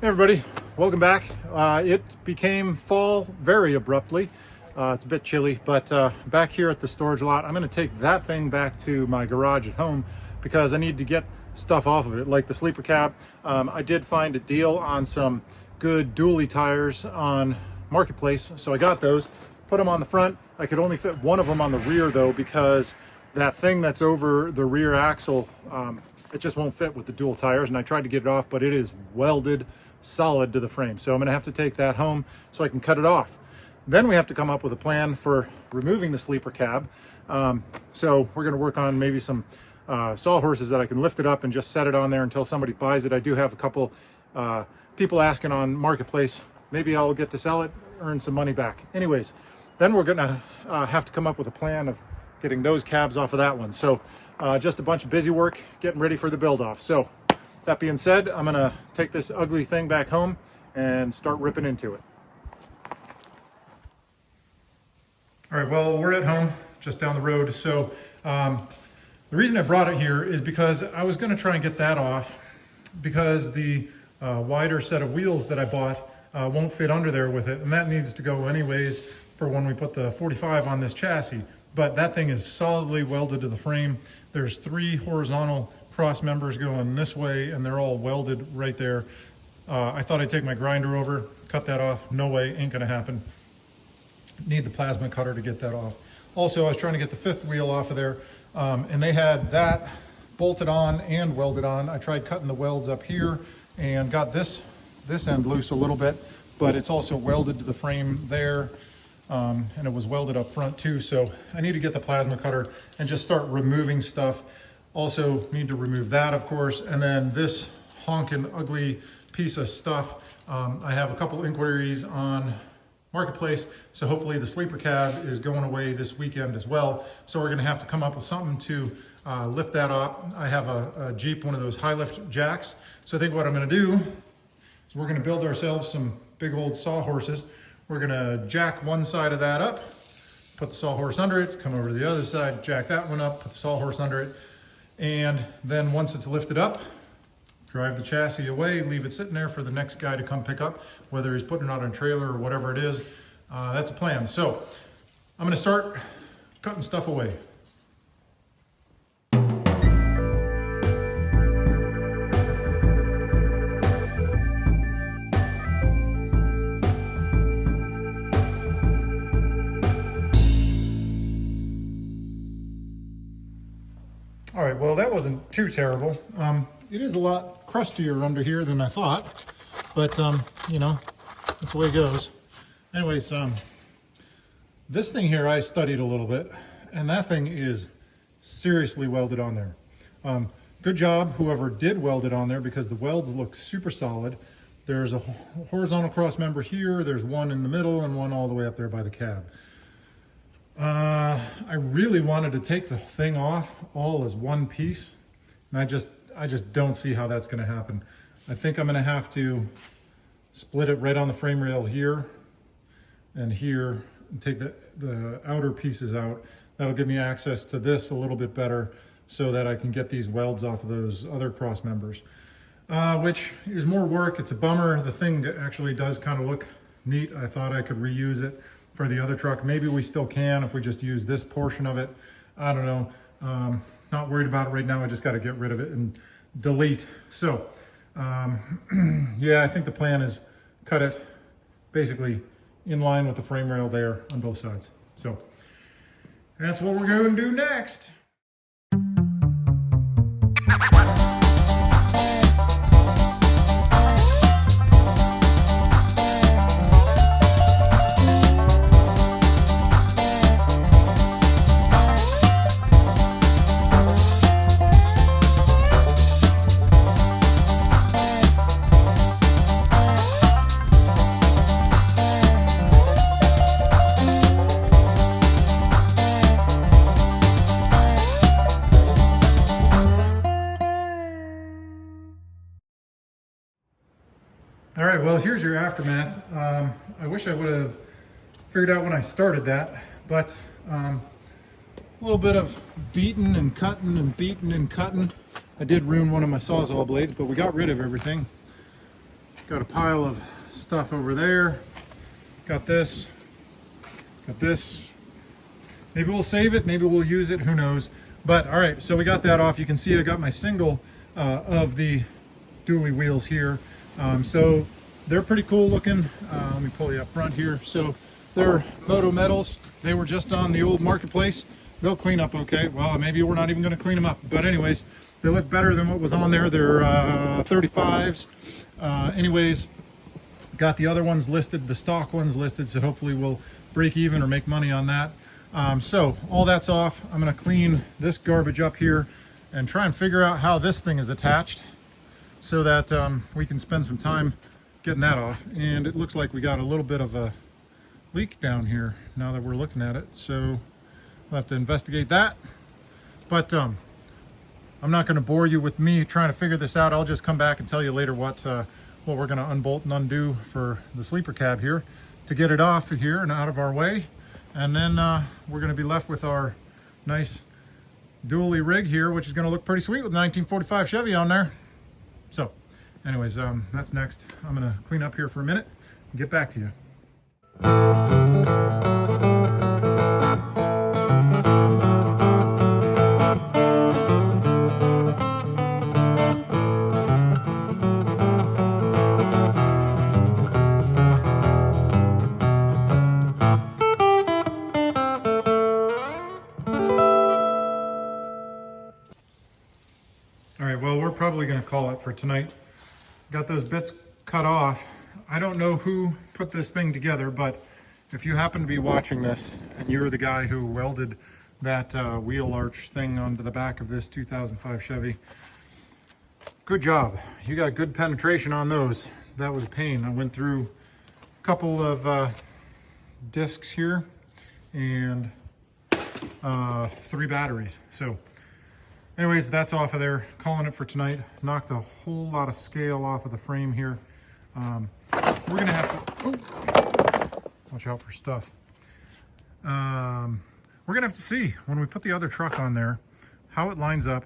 Hey everybody, welcome back. It became fall very abruptly. It's a bit chilly, but back here at the storage lot, I'm going to take that thing back to my garage at home because I need to get stuff off of it, like the sleeper cab. I did find a deal on some good dually tires on Marketplace, so I got those, put them on the front. I could only fit one of them on the rear though, because that thing that's over the rear axle, it just won't fit with the dual tires, and I tried to get it off, but it is welded solid to the frame. So I'm gonna have to take that home so I can cut it off. Then we have to come up with a plan for removing the sleeper cab. So we're gonna work on maybe some sawhorses that I can lift it up and just set it on there until somebody buys it. I do have a couple people asking on Marketplace. Maybe I'll get to sell it, earn some money back. Anyways, then we're gonna have to come up with a plan of getting those cabs off of that one. So just a bunch of busy work getting ready for the build off. So that being said, I'm gonna take this ugly thing back home and start ripping into it. All right, well, we're at home just down the road. So the reason I brought it here is because I was gonna try and get that off because the wider set of wheels that I bought won't fit under there with it. And that needs to go anyways for when we put the 45 on this chassis. But that thing is solidly welded to the frame. There's 3 horizontal cross members going this way, and they're all welded right there. I thought I'd take my grinder over, cut that off. No way, ain't gonna happen. Need the plasma cutter to get that off. Also, I was trying to get the 5th wheel off of there, and they had that bolted on and welded on. I tried cutting the welds up here and got this end loose a little bit, but it's also welded to the frame there. And it was welded up front too, so I need to get the plasma cutter and just start removing stuff. Also need to remove that, of course, and then this honking ugly piece of stuff. I have a couple inquiries on Marketplace, so hopefully the sleeper cab is going away this weekend as well. So we're gonna have to come up with something to lift that up. I have a Jeep, one of those high lift jacks. So I think what I'm gonna do is we're gonna build ourselves some big old sawhorses. We're gonna jack one side of that up, put the sawhorse under it, come over to the other side, jack that one up, put the sawhorse under it, and then once it's lifted up, drive the chassis away, leave it sitting there for the next guy to come pick up, whether he's putting it on a trailer or whatever it is. That's a plan. So I'm gonna start cutting stuff away. All right, well, that wasn't too terrible. It is a lot crustier under here than I thought, but you know, that's the way it goes. Anyways, this thing here I studied a little bit, and that thing is seriously welded on there. Good job, whoever did weld it on there, because the welds look super solid. There's a horizontal cross member here, there's one in the middle, and one all the way up there by the cab. I really wanted to take the thing off all as one piece, and I just don't see how that's going to happen. I think I'm going to have to split it right on the frame rail here and here, and take the outer pieces out. That'll give me access to this a little bit better so that I can get these welds off of those other cross members, which is more work. It's a bummer. The thing actually does kind of look neat. I thought I could reuse it for the other truck. Maybe we still can if we just use this portion of it. I don't know. Not worried about it right now. I just got to get rid of it and delete. So yeah, I think the plan is cut it basically in line with the frame rail there on both sides. So that's what we're going to do next. All right, well, here's your aftermath. I wish I would have figured out when I started that, but a little bit of beating and cutting and beating and cutting. I did ruin one of my Sawzall blades, but we got rid of everything. Got a pile of stuff over there. Got this. Got this. Maybe we'll save it. Maybe we'll use it. Who knows? But all right, so we got that off. You can see I got my single of the dually wheels here. So they're pretty cool looking. Let me pull you up front here. So they're Moto Metals. They were just on the old marketplace. They'll clean up okay. Well, maybe we're not even going to clean them up. But anyways, they look better than what was on there. They're 35s. Anyways, got the other ones listed, the stock ones listed. So hopefully we'll break even or make money on that. So all that's off. I'm going to clean this garbage up here and try and figure out how this thing is attached so that we can spend some time getting that off. And it looks like we got a little bit of a leak down here now that we're looking at it. So we'll have to investigate that. But I'm not going to bore you with me trying to figure this out. I'll just come back and tell you later what we're going to unbolt and undo for the sleeper cab here to get it off of here and out of our way. And then we're going to be left with our nice dually rig here, which is going to look pretty sweet with 1945 Chevy on there. So anyways, that's next. I'm going to clean up here for a minute and get back to you. Well, we're probably going to call it for tonight. Got those bits cut off. I don't know who put this thing together, but if you happen to be watching this and you're the guy who welded that wheel arch thing onto the back of this 2005 Chevy, good job. You got good penetration on those. That was a pain. I went through a couple of discs here and 3 batteries. So anyways, that's off of there. Calling it for tonight. Knocked a whole lot of scale off of the frame here. We're gonna have to watch out for stuff. We're gonna have to see when we put the other truck on there how it lines up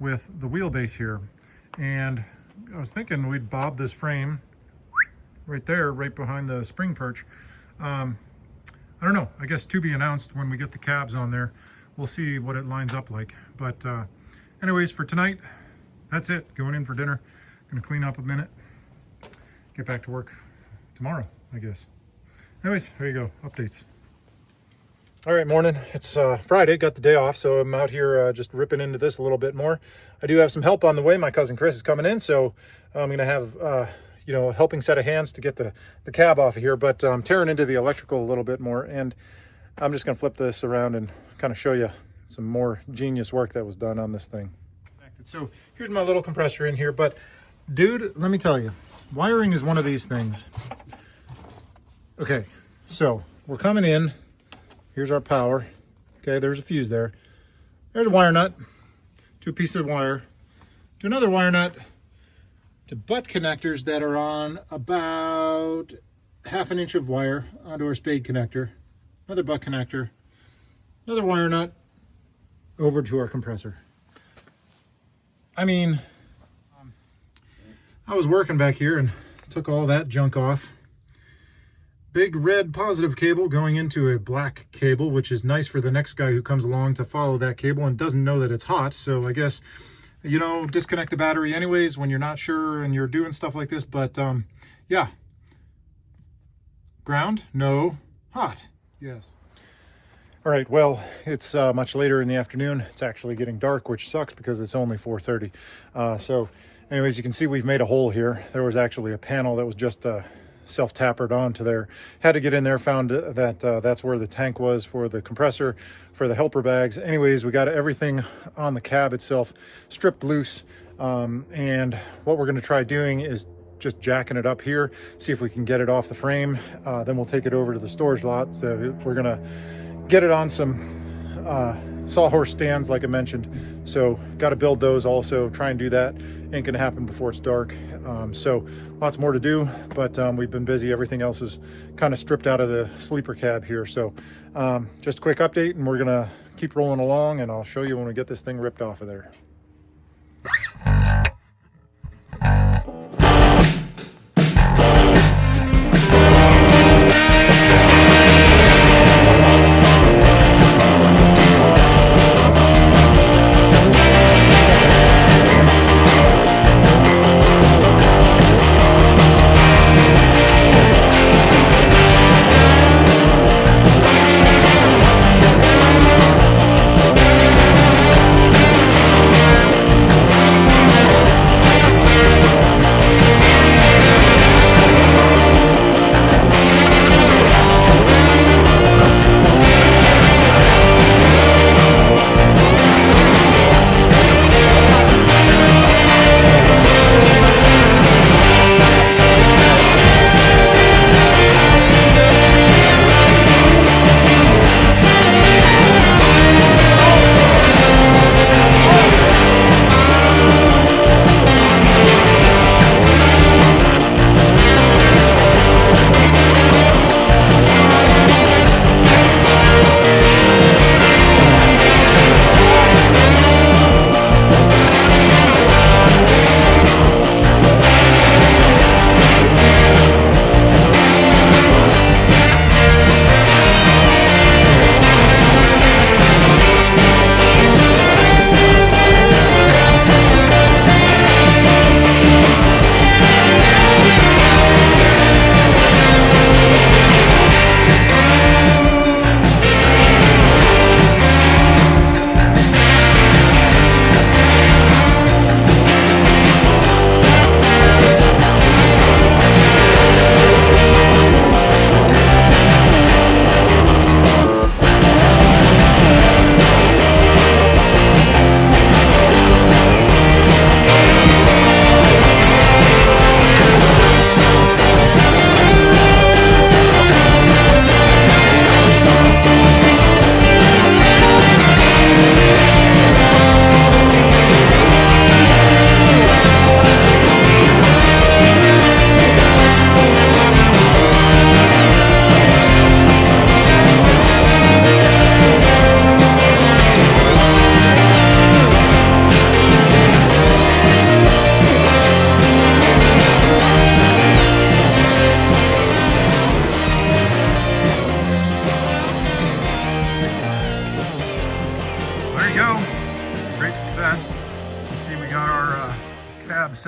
with the wheelbase here. And I was thinking we'd bob this frame right there, right behind the spring perch. I don't know. I guess to be announced when we get the cabs on there. We'll see what it lines up like. But anyways, for tonight, that's it. Going in for dinner. Gonna clean up a minute. Get back to work tomorrow, I guess. Anyways, there you go. Updates. All right, morning. It's Friday. Got the day off, so I'm out here just ripping into this a little bit more. I do have some help on the way. My cousin Chris is coming in, so I'm gonna have you know, a helping set of hands to get the cab off of here. But I'm tearing into the electrical a little bit more, and I'm just gonna flip this around and kind of show you some more genius work that was done on this thing. So here's my little compressor in here, but dude, let me tell you, wiring is one of these things. Okay, so we're coming in. Here's our power. Okay, there's a fuse there. There's a wire nut to a piece of wire, to another wire nut, to butt connectors that are on about 1/2 inch of wire onto our spade connector, another butt connector, another wire nut over to our compressor. I mean, I was working back here and took all that junk off. Big red positive cable going into a black cable, which is nice for the next guy who comes along to follow that cable and doesn't know that it's hot. So I guess, you know, disconnect the battery anyways when you're not sure and you're doing stuff like this. But yeah, ground, no, hot, yes. All right, well, it's much later in the afternoon. It's actually getting dark, which sucks because it's only 4:30. So anyways, you can see we've made a hole here. There was actually a panel that was just self-tappered onto there. Had to get in there, found that that's where the tank was for the compressor, for the helper bags. Anyways, we got everything on the cab itself stripped loose. And what we're gonna try doing is just jacking it up here, see if we can get it off the frame. Then we'll take it over to the storage lot. So we're gonna get it on some sawhorse stands like I mentioned. So got to build those also, try and do that. Ain't gonna happen before it's dark. So lots more to do, but we've been busy. Everything else is kind of stripped out of the sleeper cab here. So just a quick update, and we're gonna keep rolling along, and I'll show you when we get this thing ripped off of there.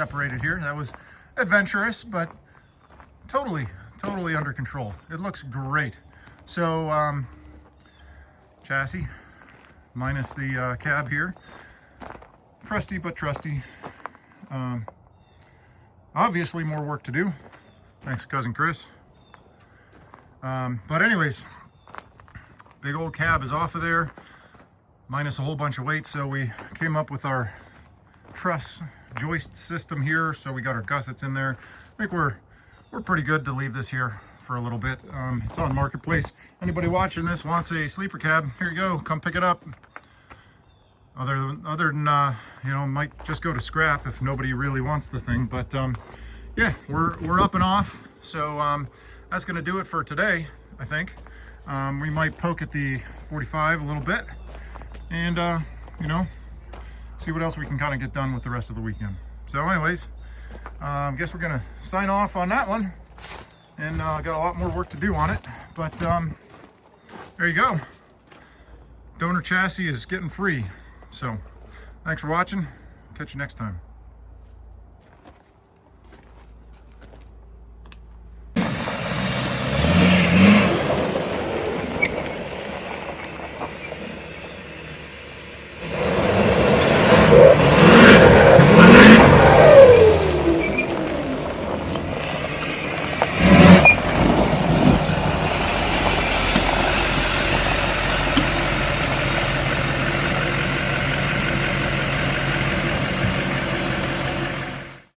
separated here. That was adventurous, but totally under control. It looks great. So chassis minus the cab here, crusty but trusty. Obviously more work to do. Thanks, cousin Chris. But anyways, big old cab is off of there, minus a whole bunch of weight. So we came up with our truss joist system here. So we got our gussets in there. I think we're pretty good to leave this here for a little bit. It's on Marketplace. Anybody watching this wants a sleeper cab, here you go, come pick it up. Other than you know, might just go to scrap if nobody really wants the thing. But yeah, we're up and off. So that's gonna do it for today, I think. We might poke at the 45 a little bit and you know, see what else we can kind of get done with the rest of the weekend. So anyways, I guess we're gonna sign off on that one, and got a lot more work to do on it. But there you go. Donor chassis is getting free. So thanks for watching. Catch you next time.